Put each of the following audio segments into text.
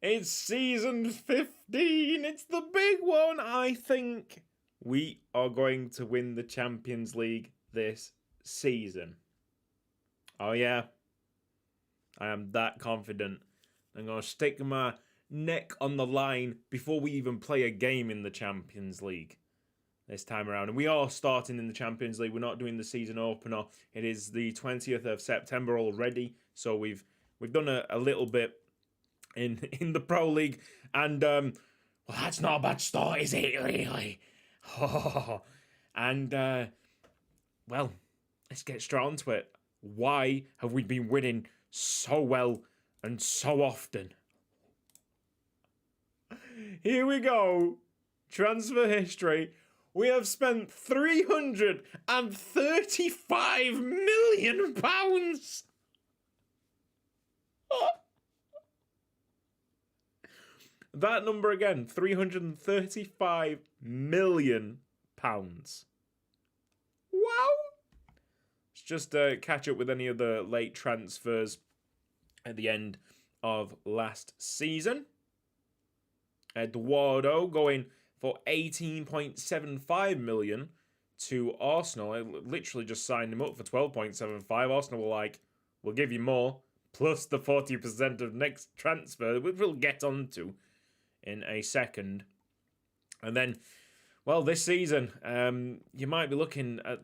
It's season 15. It's the big one. I think we are going to win the Champions League this season. Oh, yeah. I am that confident. I'm going to stick my neck on the line before we even play a game in the Champions League this time around. And we are starting in the Champions League. We're not doing the season opener. It is the 20th of September already. So we've done a little bit in the Pro League. And, well, that's not a bad start, is it, really? And, well, let's get straight onto it. Why have we been winning so well and so often? Here we go. Transfer history. We have spent £335 million. That number again, £335 million. Wow. Let's just catch up with any of the late transfers at the end of last season. Eduardo going for 18.75 million to Arsenal. I literally just signed him up for 12.75. Arsenal were like, we'll give you more, plus the 40% of next transfer, which we'll get onto in a second. And then, well, this season, you might be looking at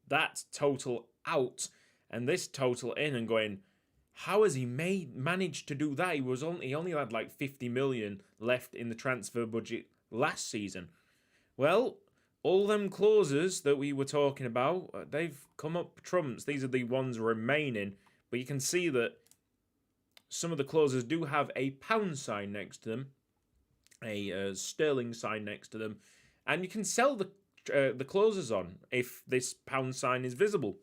that total out and this total in and going, how has he managed to do that? He only had like 50 million left in the transfer budget last season. Well, all them clauses that we were talking about, they've come up trumps. These are the ones remaining, but you can see that some of the clauses do have a pound sign next to them, a sterling sign next to them, and you can sell the clauses on if this pound sign is visible.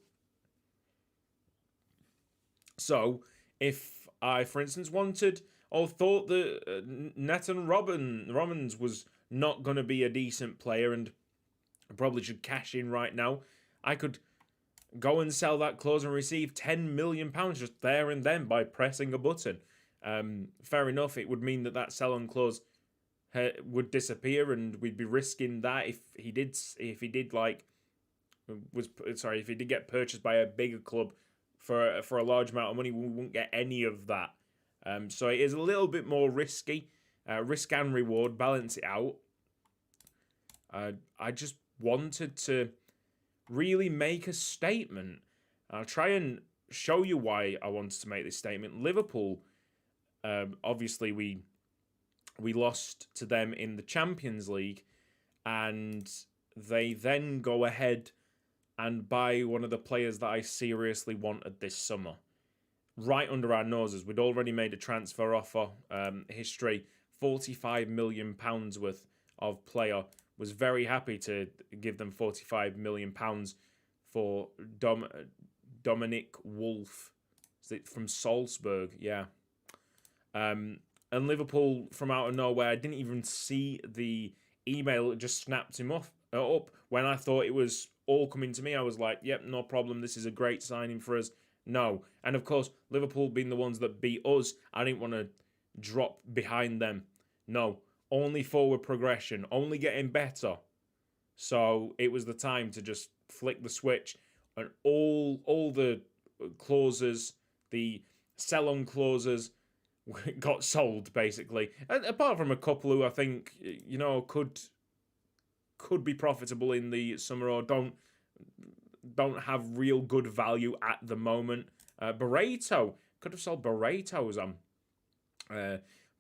So, if I, for instance, wanted or thought that Nathan Robbins was not going to be a decent player and probably should cash in right now, I could go and sell that clause and receive £10 million just there and then by pressing a button. Fair enough, it would mean that sell-on clause would disappear and we'd be risking that if he did get purchased by a bigger club for a large amount of money, we won't get any of that. So it is a little bit more risky. Risk and reward, balance it out. I just wanted to really make a statement. I'll try and show you why I wanted to make this statement. Liverpool, obviously we lost to them in the Champions League, and they then go ahead and buy one of the players that I seriously wanted this summer. Right under our noses. We'd already made a transfer offer. History, £45 million worth of player. Was very happy to give them £45 million for Dominic Wolf. Is it from Salzburg? Yeah. And Liverpool, from out of nowhere, I didn't even see the email. It just snapped him up when I thought it was all coming to me. I was like, yep, no problem. This is a great signing for us. No. And of course, Liverpool being the ones that beat us, I didn't want to drop behind them. No. Only forward progression. Only getting better. So it was the time to just flick the switch. And all the clauses, the sell-on clauses, got sold, basically. And apart from a couple who I think, could be profitable in the summer or don't have real good value at the moment. Barreto, could have sold Barreto's on.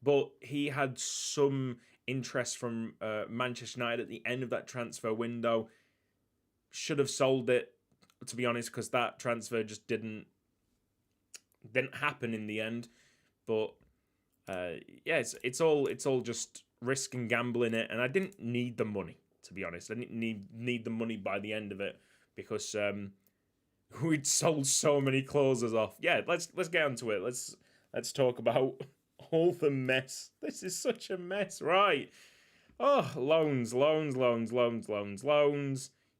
But he had some interest from Manchester United at the end of that transfer window. Should have sold it, to be honest, because that transfer just didn't happen in the end. But it's all just risk and gambling it, and I didn't need the money, to be honest. I didn't need the money by the end of it because we'd sold so many clauses off. Yeah, let's get onto it. Let's talk about all the mess. This is such a mess, right? Oh, loans. You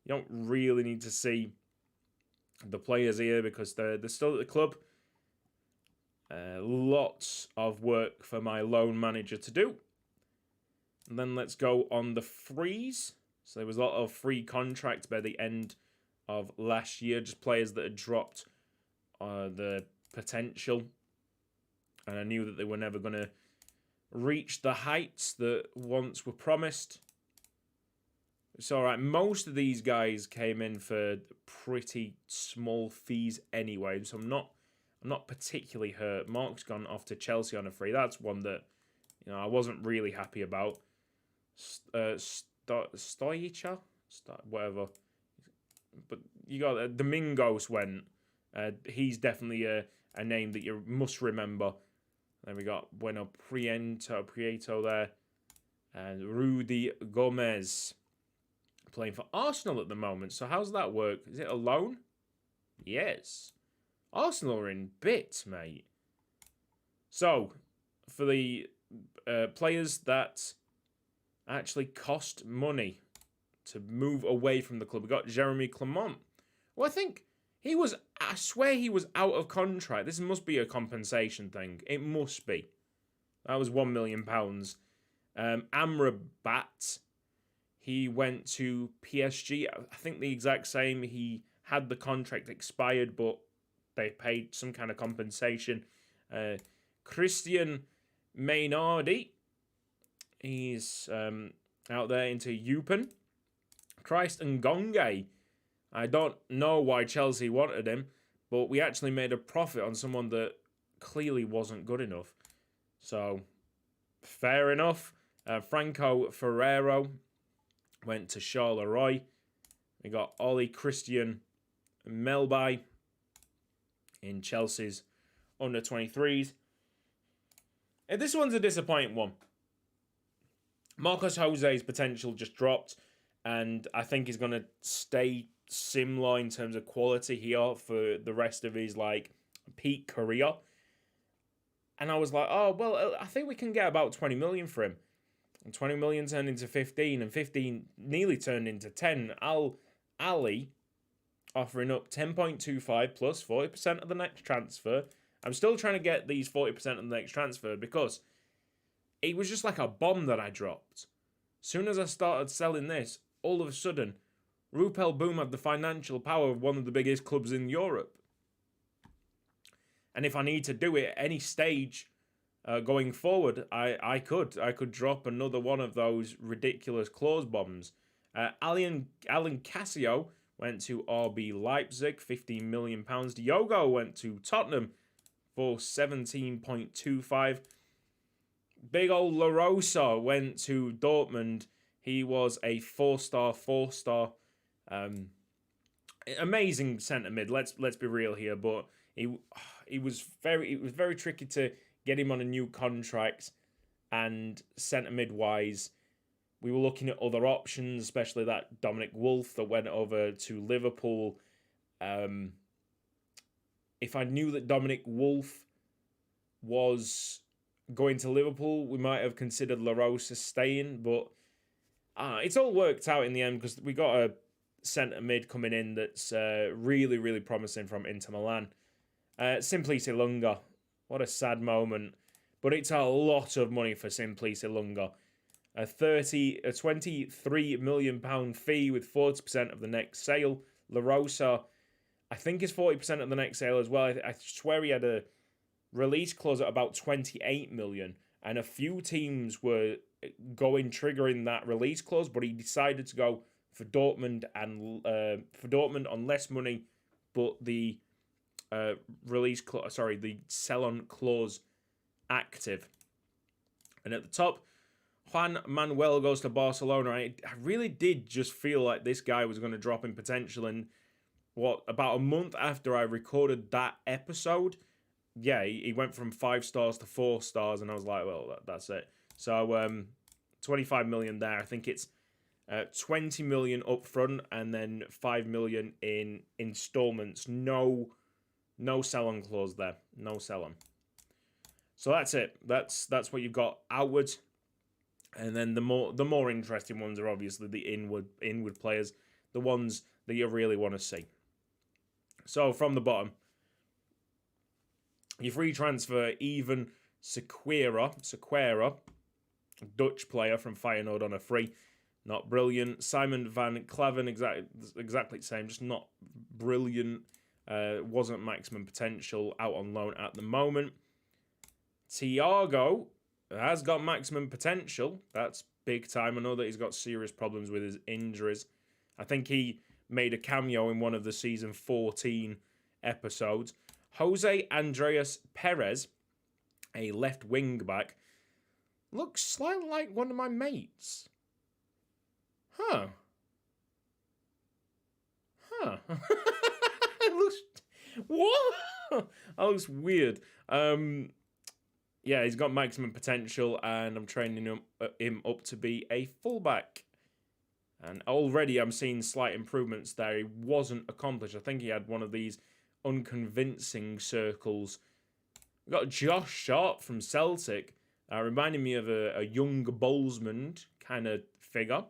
don't really need to see the players here because they're still at the club. Lots of work for my loan manager to do. And then let's go on the freeze. So there was a lot of free contracts by the end of last year. Just players that had dropped the potential. And I knew that they were never going to reach the heights that once were promised. It's all right. Most of these guys came in for pretty small fees anyway, so I'm not particularly hurt. Mark's gone off to Chelsea on a free. That's one that I wasn't really happy about. Stojica, whatever. But you got Domingos went. He's definitely a name that you must remember. Then we got Bueno Prieto there, and Rudy Gomez playing for Arsenal at the moment. So how's that work? Is it a loan? Yes. Arsenal are in bits, mate. So, for the players that actually cost money to move away from the club, we got Jeremy Clement. Well, I swear he was out of contract. This must be a compensation thing. It must be. That was £1 million. Amrabat, he went to PSG. I think the exact same. He had the contract expired, but they paid some kind of compensation. Christian Maynardi, he's out there into Eupen. Christ Ngonge, I don't know why Chelsea wanted him, but we actually made a profit on someone that clearly wasn't good enough. So, fair enough. Franco Ferrero went to Charleroi. We got Ollie Christian Melby in Chelsea's under-23s. And this one's a disappointing one. Marcos Jose's potential just dropped, and I think he's going to stay similar in terms of quality here for the rest of his peak career. And I was like, oh, well, I think we can get about 20 million for him. And 20 million turned into 15, and 15 nearly turned into 10. Ali offering up 10.25 plus 40% of the next transfer. I'm still trying to get these 40% of the next transfer because it was just like a bomb that I dropped. As soon as I started selling this, all of a sudden, Rupel Boom had the financial power of one of the biggest clubs in Europe. And if I need to do it at any stage going forward, I could drop another one of those ridiculous clause bombs. Alan Cassio went to RB Leipzig, £15 million. Diogo went to Tottenham for 17.25. Big old La Rosa went to Dortmund. He was a four-star. Amazing centre mid. Let's be real here, but it was very tricky to get him on a new contract, and centre mid wise, we were looking at other options, especially that Dominic Wolf that went over to Liverpool. If I knew that Dominic Wolf was going to Liverpool, we might have considered La Rosa staying, but it's all worked out in the end because we got a centre mid coming in that's really, really promising from Inter Milan. Simplice Lunga. What a sad moment. But it's a lot of money for Simplice Lunga. A £23 million fee with 40% of the next sale. La Rosa, I think, is 40% of the next sale as well. I swear he had a release clause at about 28 million. And a few teams were triggering that release clause, but he decided to go for Dortmund on less money, but the the sell-on clause active. And at the top, Juan Manuel goes to Barcelona. I really did just feel like this guy was going to drop in potential. And about a month after I recorded that episode, yeah, he went from 5 stars to 4 stars, and I was like, well, that's it. So 25 million there. I think it's 20 million up front and then 5 million in installments. No sell-on clause there. No sell-on. So that's it. That's what you've got outwards. And then the more interesting ones are obviously the inward players, the ones that you really want to see. So from the bottom, Your free transfer, even Sequeira, Dutch player from Feyenoord on a free. Not brilliant. Simon van Klaven, exactly the same, just not brilliant. Wasn't maximum potential, out on loan at the moment. Thiago has got maximum potential. That's big time. I know that he's got serious problems with his injuries. I think he made a cameo in one of the season 14 episodes. Jose Andreas Perez, a left wing back, looks slightly like one of my mates. Huh. It looks... What? That looks weird. Yeah, he's got maximum potential, and I'm training him up to be a fullback. And already I'm seeing slight improvements there. He wasn't accomplished. I think he had one of these unconvincing circles. We've got Josh Sharp from Celtic, reminding me of a young Bolzmann kind of figure,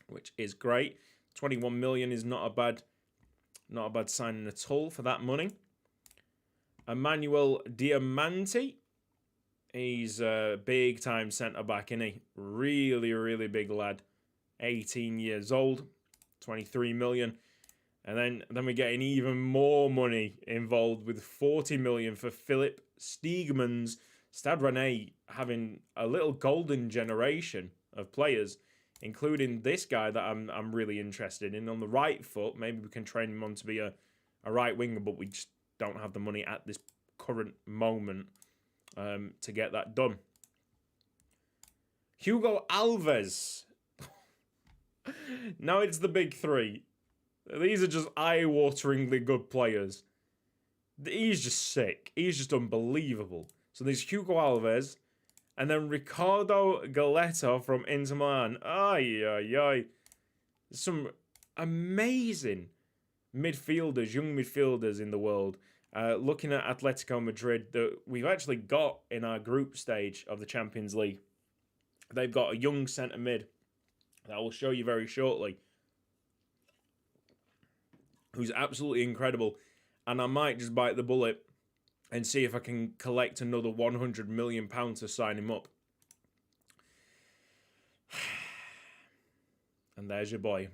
which is great. 21 million is not a bad signing at all for that money. Emmanuel Diamante. He's a big-time centre-back, isn't he? Really, really big lad. 18 years old. 23 million. And then we're getting even more money involved with 40 million for Philip Steegmans. Stade Rennais having a little golden generation of players, including this guy that I'm really interested in. On the right foot, maybe we can train him on to be a right winger, but we just don't have the money at this current moment to get that done. Hugo Alves. Now it's the big three. These are just eye-wateringly good players. He's just sick. He's just unbelievable. So there's Hugo Alves, and then Ricardo Galetta from Inter Milan. Ay. Some amazing midfielders, young midfielders in the world. Looking at Atletico Madrid, that we've actually got in our group stage of the Champions League. They've got a young centre mid that I will show you very shortly, who's absolutely incredible. And I might just bite the bullet and see if I can collect another £100 million to sign him up. And there's your boy.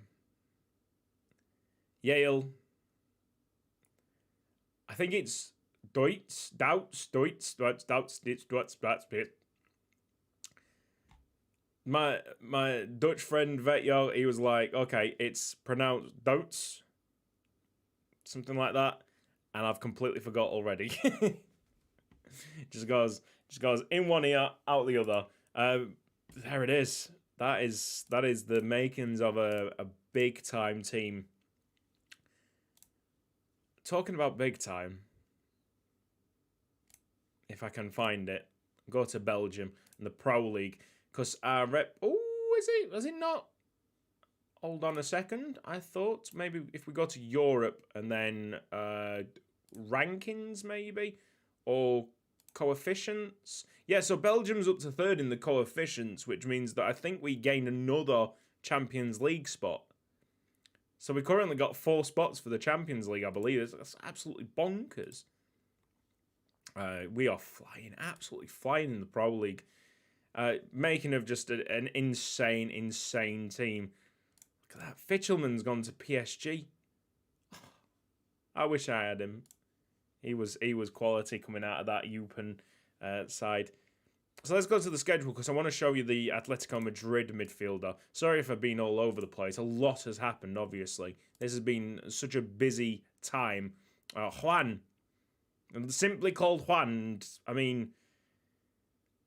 Yale. I think it's Deutsch. My Dutch friend Vetjo, he was like, okay, it's pronounced Deutsch, something like that, and I've completely forgot already. just goes in one ear, out the other. There it is. That is the makings of a big time team. Talking about big time, if I can find it, go to Belgium and the Pro League, because our rep... Oh, is it not? Hold on a second. I thought maybe if we go to Europe and then rankings maybe, or coefficients. Yeah, so Belgium's up to third in the coefficients, which means that I think we gain another Champions League spot. So we currently got 4 spots for the Champions League, I believe. That's absolutely bonkers. We are flying, absolutely flying in the Pro League. Making of just an insane team. Look at that. Fichelman's gone to PSG. I wish I had him. He was quality coming out of that Eupen side. So let's go to the schedule, because I want to show you the Atletico Madrid midfielder. Sorry if I've been all over the place. A lot has happened, obviously. This has been such a busy time. Juan. Simply called Juan. I mean,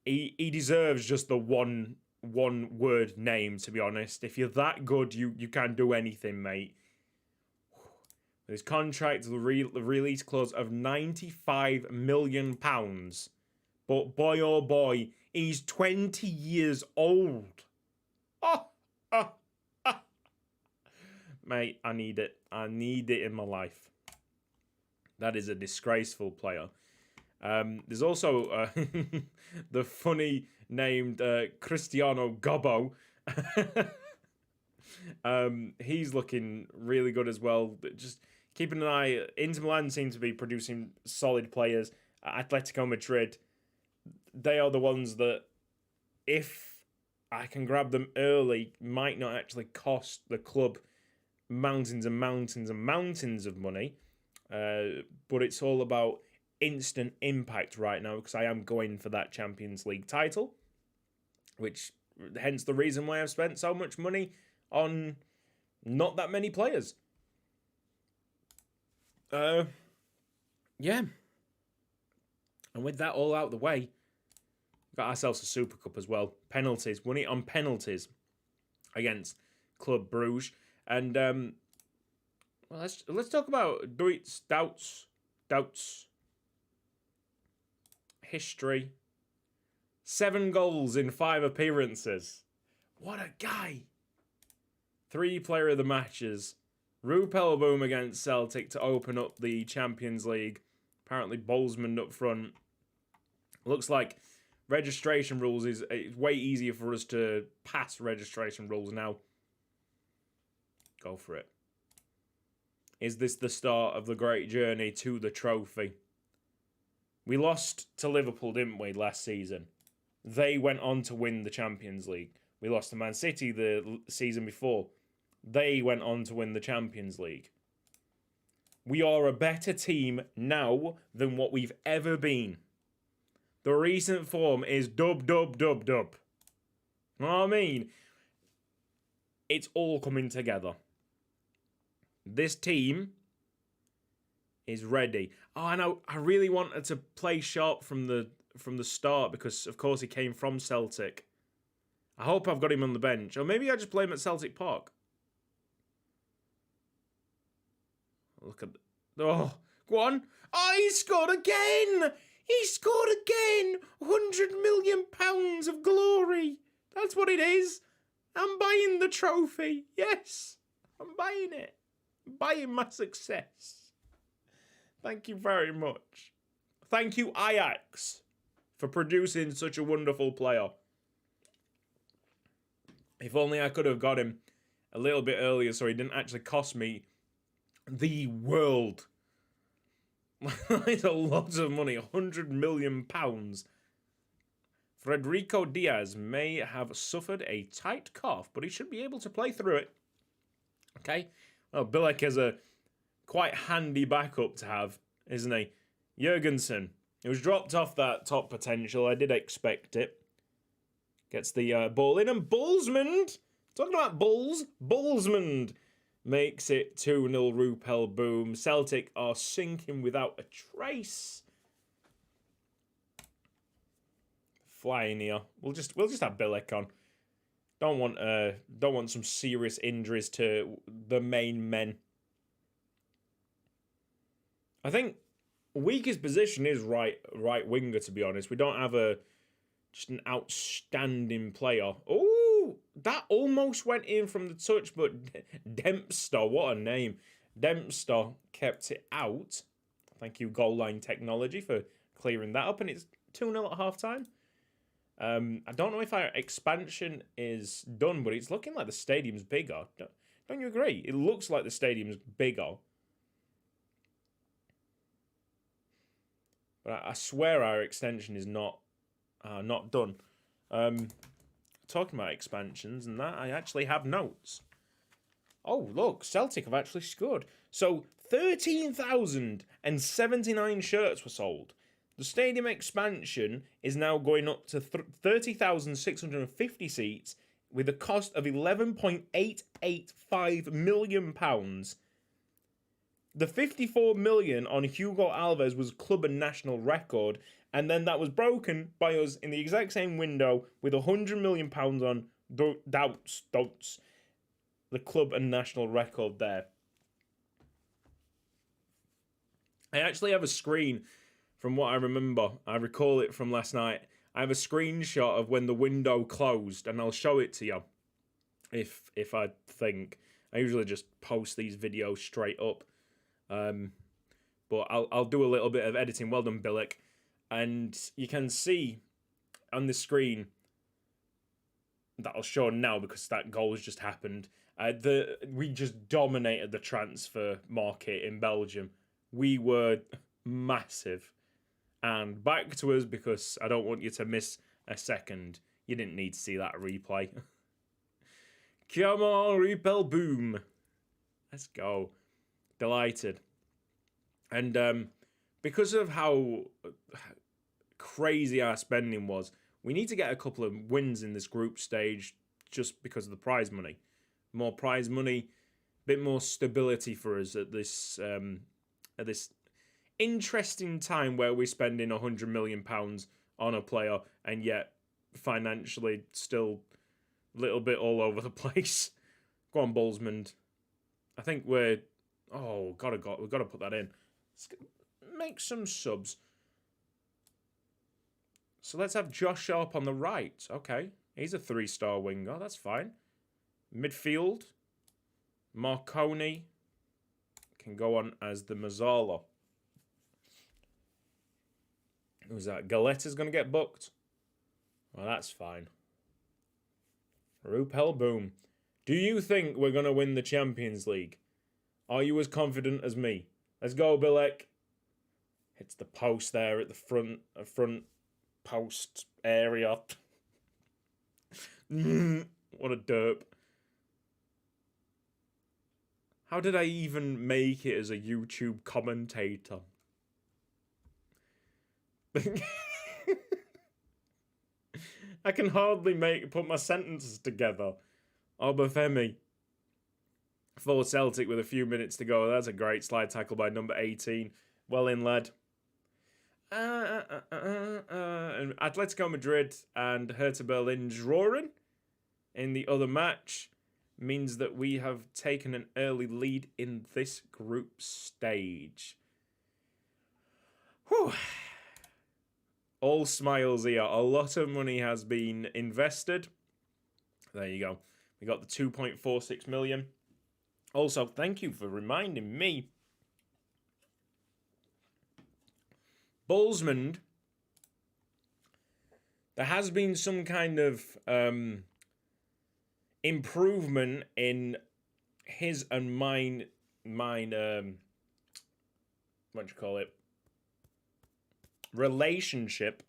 he deserves just the one word name, to be honest. If you're that good, you can do anything, mate. His contract, the release clause of £95 million. But boy, oh boy, he's 20 years old. Mate, I need it. I need it in my life. That is a disgraceful player. There's also the funny named Cristiano Gobbo. He's looking really good as well. Just keeping an eye. Inter Milan seem to be producing solid players. Atletico Madrid, they are the ones that, if I can grab them early, might not actually cost the club mountains and mountains and mountains of money. But it's all about instant impact right now because I am going for that Champions League title, which hence the reason why I've spent so much money on not that many players. Yeah. And with that all out the way, got ourselves a Super Cup as well. Penalties. Won it on penalties against Club Bruges. And well, let's talk about Doubt's history. 7 goals in 5 appearances. What a guy. 3 player of the matches. Rupel Boom against Celtic to open up the Champions League. Apparently Bolzmann up front. Looks like registration rules it's way easier for us to pass registration rules now. Go for it. Is this the start of the great journey to the trophy? We lost to Liverpool, didn't we, last season? They went on to win the Champions League. We lost to Man City the season before. They went on to win the Champions League. We are a better team now than what we've ever been. The recent form is dub. You know what I mean? It's all coming together. This team is ready. Oh, I know. I really wanted to play sharp from the start because, of course, he came from Celtic. I hope I've got him on the bench. Or maybe I just play him at Celtic Park. Look at... Oh, go on. Oh, he scored again! He scored again! £100 million of glory. That's what it is. I'm buying the trophy. Yes, I'm buying it. I'm buying my success. Thank you very much. Thank you, Ajax, for producing such a wonderful player. If only I could have got him a little bit earlier so he didn't actually cost me the world. It's a lot of money, £100 million. Federico Diaz may have suffered a tight cough, but he should be able to play through it. Okay? Well, Bilek is a quite handy backup to have, isn't he? Jurgensen, he was dropped off that top potential. I did expect it. Gets the ball in, and Bolzmann, talking about Bulls, Bolzmann makes it 2-0 Rupel Boom. Celtic are sinking without a trace. Flying here. We'll just have Bilek on. Don't want some serious injuries to the main men. I think weakest position is right winger, to be honest. We don't have just an outstanding player. Oh, that almost went in from the touch, but Dempster, what a name. Dempster kept it out. Thank you, Goal Line Technology, for clearing that up, and it's 2-0 at half-time. I don't know if our expansion is done, but it's looking like the stadium's bigger. Don't you agree? It looks like the stadium's bigger. But I swear our extension is not done. Talking about expansions and that, I actually have notes. Oh, look, Celtic have actually scored. So 13,079 shirts were sold. The stadium expansion is now going up to 30,650 seats with a cost of £11.885 million. The 54 million on Hugo Alves was club and national record, and then that was broken by us in the exact same window with £100 million on Doubts, the club and national record there. I actually have a screen from what I remember. I recall it from last night. I have a screenshot of when the window closed, and I'll show it to you if I think. I usually just post these videos straight up. But I'll do a little bit of editing. Well done, Bilek. And you can see on the screen that I'll show now because that goal has just happened. We just dominated the transfer market in Belgium. We were massive. and back to us because I don't want you to miss a second. You didn't need to see that replay. Come on, Rupel Boom. Let's go. Delighted. And because of how crazy our spending was, we need to get a couple of wins in this group stage just because of the prize money. More prize money, bit more stability for us at this interesting time where we're spending £100 million on a player and yet financially still a little bit all over the place. Go on, Bolzman. I think we've got to put that in. Let's make some subs. So let's have Josh Sharp on the right. Okay, he's a 3-star winger. That's fine. Midfield, Marconi can go on as the Mazzala. Who's that? Galetta's going to get booked? Well, that's fine. Rupel Boom. Do you think we're going to win the Champions League? Are you as confident as me? Let's go, Bilek. Hits the post there at the front post area. What a derp. How did I even make it as a YouTube commentator? I can hardly put my sentences together. Obafemi. For Celtic with a few minutes to go. That's a great slide tackle by number 18. Well in, lad. Atletico Madrid and Hertha Berlin drawing in the other match means that we have taken an early lead in this group stage. Whew. All smiles here. A lot of money has been invested. There you go. We got the 2.46 million. Also, thank you for reminding me. Bolzman, there has been some kind of improvement in his and mine what do you call it? Relationship.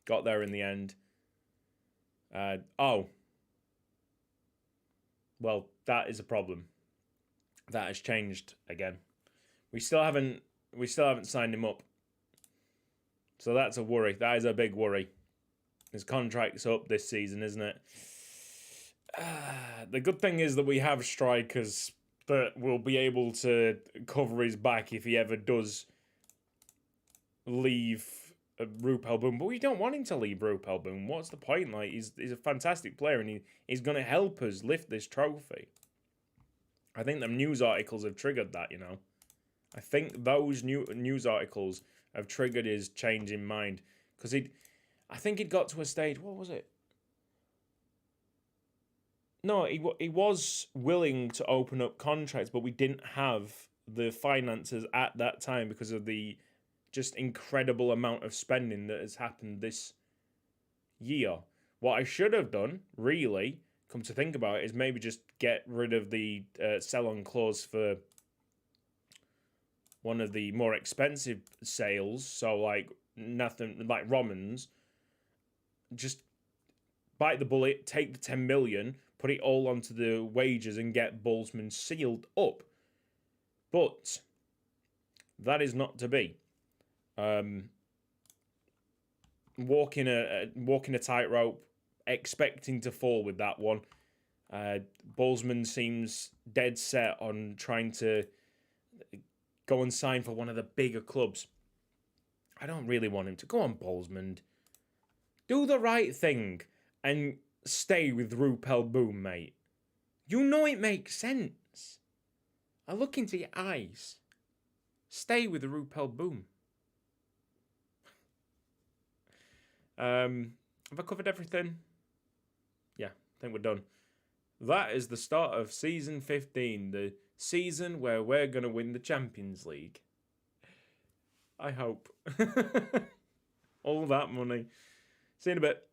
Got there in the end. Well, that is a problem. That has changed again. We still haven't signed him up. So that's a worry. That is a big worry. His contract's up this season, isn't it? The good thing is that we have strikers that will be able to cover his back if he ever does leave Rupel Boom. But we don't want him to leave Rupel Boom. What's the point? Like, he's a fantastic player and he's going to help us lift this trophy. I think the news articles have triggered that, you know. I think those news articles have triggered his change in mind. Because I think he'd got to a stage, what was it? No, he was willing to open up contracts, but we didn't have the finances at that time because of the just incredible amount of spending that has happened this year. What I should have done, really, come to think about it, is maybe just get rid of the sell-on clause for one of the more expensive sales. So, like, nothing, like Romans, just bite the bullet, take the 10 million, put it all onto the wages and get Bolzman sealed up. But that is not to be. Walking a tightrope, expecting to fall with that one. Bolzman seems dead set on trying to go and sign for one of the bigger clubs. I don't really want him to. Go on, Bolzman. Do the right thing and stay with Rupel Boom, mate. You know it makes sense. I look into your eyes. Stay with the Rupel Boom. Have I covered everything? Yeah, I think we're done. That is the start of season 15, the season where we're going to win the Champions League. I hope. All that money. See you in a bit.